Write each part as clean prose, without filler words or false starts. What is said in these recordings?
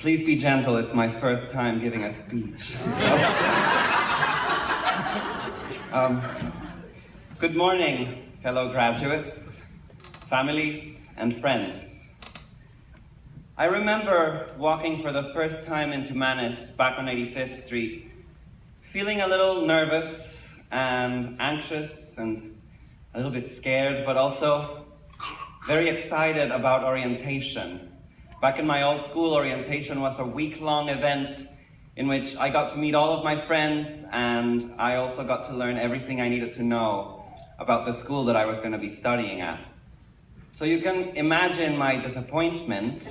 Please be gentle, it's my first time giving a speech. Good morning, fellow graduates, families, and friends. I remember walking for the first time into Mannes back on 85th Street, feeling a little nervous and anxious and a little bit scared, but also very excited about orientation. Back in my old school, orientation was a week-long event in which I got to meet all of my friends, and I also got to learn everything I needed to know about the school that I was going to be studying at. So you can imagine my disappointment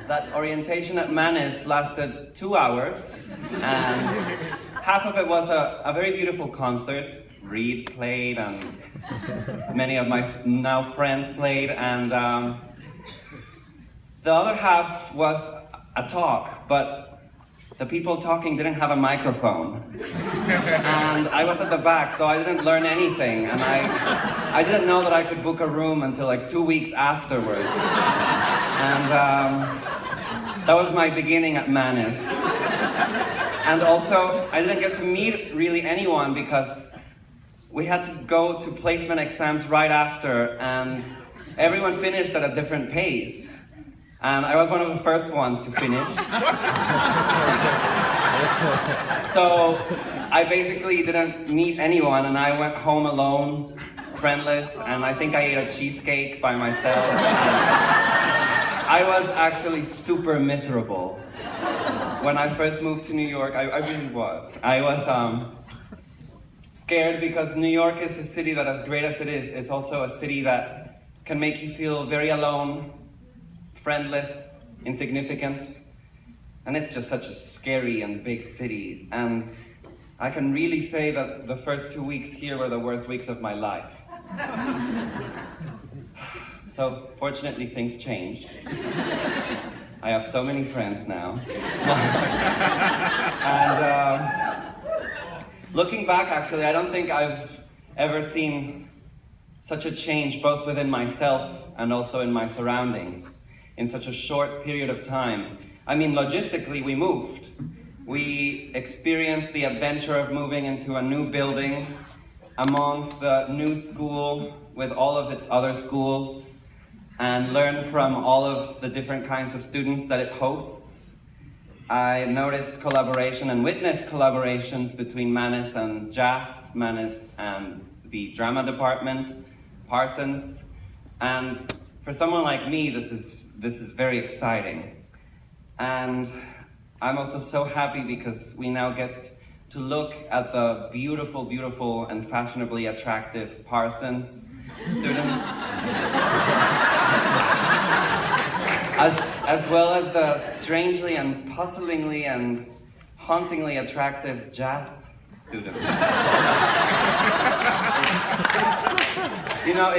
that orientation at Mannes lasted 2 hours, and half of it was a very beautiful concert. Reed played, and many of my now friends played, and the other half was a talk, but the people talking didn't have a microphone. And I was at the back, so I didn't learn anything, and I didn't know that I could book a room until like 2 weeks afterwards. And that was my beginning at Mannes. And also, I didn't get to meet really anyone because we had to go to placement exams right after, and everyone finished at a different pace. And I was one of the first ones to finish. So I basically didn't meet anyone, and I went home alone, friendless, and I think I ate a cheesecake by myself. I was actually super miserable. When I first moved to New York, I really was. I was scared because New York is a city that, as great as it is also a city that can make you feel very alone, friendless, insignificant, and it's just such a scary and big city. And I can really say that the first 2 weeks here were the worst weeks of my life. So fortunately things changed. I have so many friends now. And looking back, actually, I don't think I've ever seen such a change both within myself and also in my surroundings in such a short period of time. I mean, logistically, we moved. We experienced the adventure of moving into a new building amongst the new school with all of its other schools, and learned from all of the different kinds of students that it hosts. I noticed collaboration and witnessed collaborations between Mannes and Jazz, Mannes and the drama department, Parsons, and for someone like me, this is very exciting. And I'm also so happy because we now get to look at the beautiful, beautiful and fashionably attractive Parsons students, as well as the strangely and puzzlingly and hauntingly attractive Jazz students.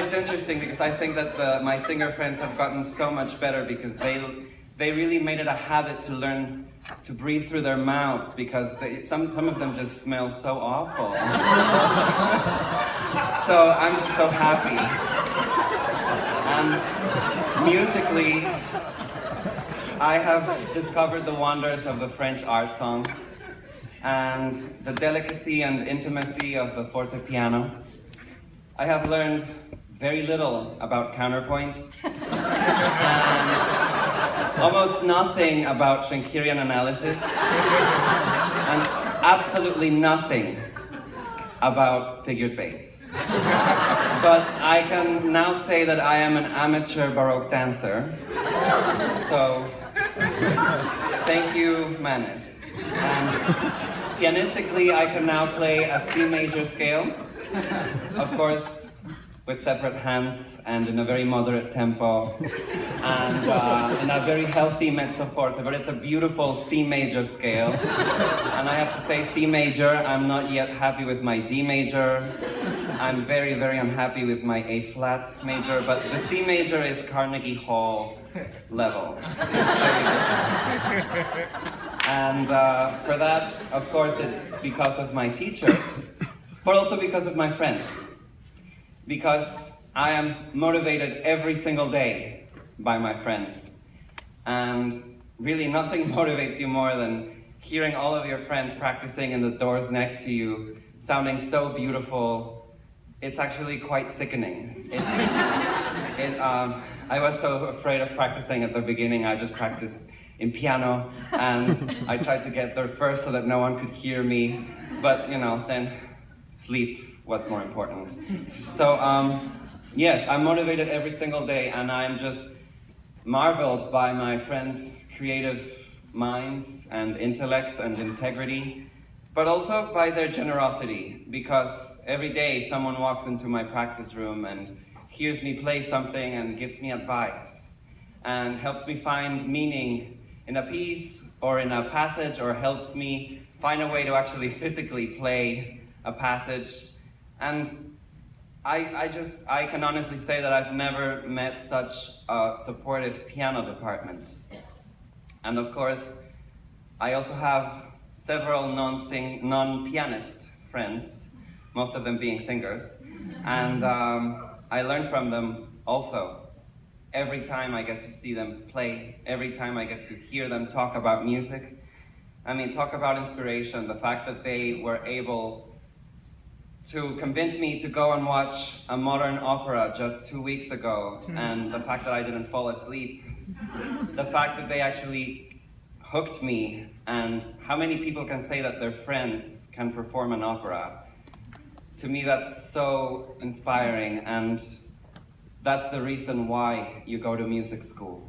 It's interesting because I think that my singer friends have gotten so much better because they really made it a habit to learn to breathe through their mouths because some of them just smell so awful. So I'm just so happy. And musically, I have discovered the wonders of the French art song and the delicacy and intimacy of the fortepiano. I have learned very little about counterpoint and almost nothing about Schenkerian analysis and absolutely nothing about figured bass. But I can now say that I am an amateur Baroque dancer. So, thank you, Mannes. And pianistically, I can now play a C major scale. Of course, with separate hands and in a very moderate tempo and in a very healthy mezzo forte, but it's a beautiful C major scale. And I have to say C major, I'm not yet happy with my D major. I'm very, very unhappy with my A flat major, but the C major is Carnegie Hall level. And for that, of course, it's because of my teachers, but also because of my friends. Because I am motivated every single day by my friends. And really nothing motivates you more than hearing all of your friends practicing in the doors next to you, sounding so beautiful. It's actually quite sickening. I was so afraid of practicing at the beginning. I just practiced in piano, and I tried to get there first so that no one could hear me. But then sleep was more important. So yes, I'm motivated every single day, and I'm just marveled by my friends' creative minds and intellect and integrity, but also by their generosity, because every day someone walks into my practice room and hears me play something and gives me advice and helps me find meaning in a piece or in a passage, or helps me find a way to actually physically play a passage. And I can honestly say that I've never met such a supportive piano department. And of course, I also have several non-pianist friends, most of them being singers. And I learn from them also. Every time I get to see them play, every time I get to hear them talk about music. I mean, talk about inspiration, the fact that they were able to convince me to go and watch a modern opera just 2 weeks ago, and the fact that I didn't fall asleep, the fact that they actually hooked me, and how many people can say that their friends can perform an opera? To me, that's so inspiring, and that's the reason why you go to music school.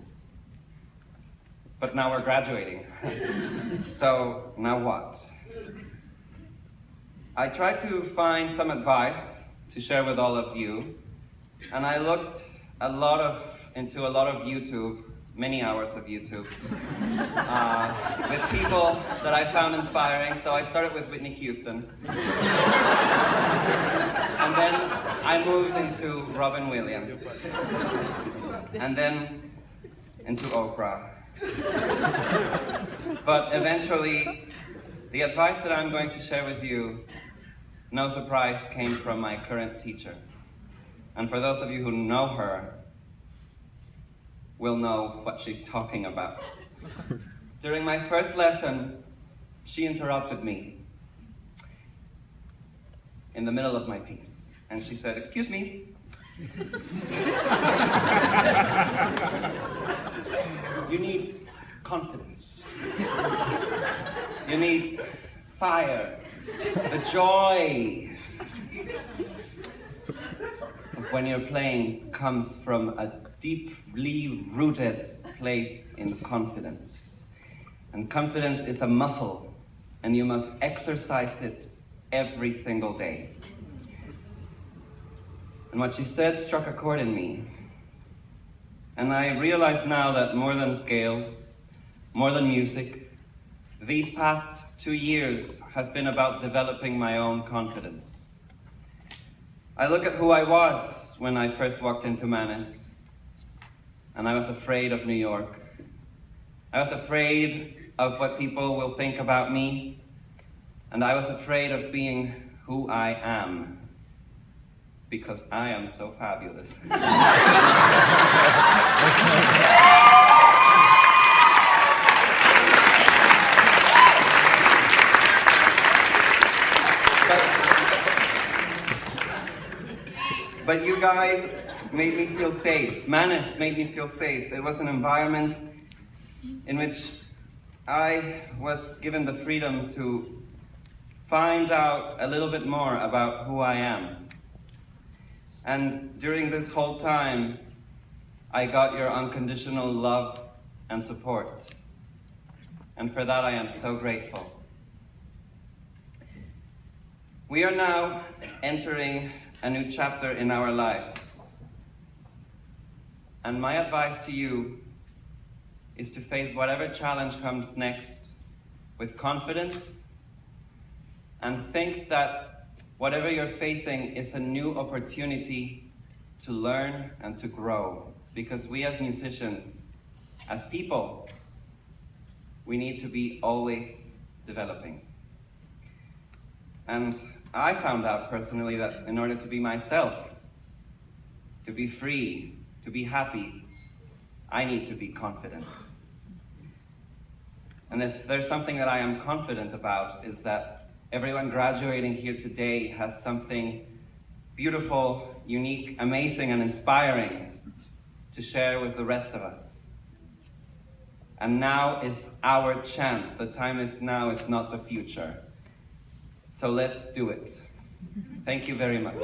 But now we're graduating. So now what? I tried to find some advice to share with all of you, and I looked into a lot of YouTube, many hours of YouTube, with people that I found inspiring. So I started with Whitney Houston. And then I moved into Robin Williams. And then into Oprah. But eventually, the advice that I'm going to share with you, no surprise, came from my current teacher. And for those of you who know her, will know what she's talking about. During my first lesson, she interrupted me in the middle of my piece. And she said, "Excuse me." You need confidence. You need fire. The joy of when you're playing comes from a deeply rooted place in confidence. And confidence is a muscle, and you must exercise it every single day. And what she said struck a chord in me. And I realize now that more than scales, more than music, these past 2 years have been about developing my own confidence. I look at who I was when I first walked into Mannes, and I was afraid of New York. I was afraid of what people will think about me, and I was afraid of being who I am, because I am so fabulous. But you guys made me feel safe. Mannes made me feel safe. It was an environment in which I was given the freedom to find out a little bit more about who I am. And during this whole time, I got your unconditional love and support. And for that, I am so grateful. We are now entering a new chapter in our lives. And my advice to you is to face whatever challenge comes next with confidence, and think that whatever you're facing is a new opportunity to learn and to grow. Because we as musicians, as people, we need to be always developing. And I found out personally that in order to be myself, to be free, to be happy, I need to be confident. And if there's something that I am confident about, is that everyone graduating here today has something beautiful, unique, amazing, and inspiring to share with the rest of us. And now is our chance. The time is now, it's not the future. So let's do it. Thank you very much.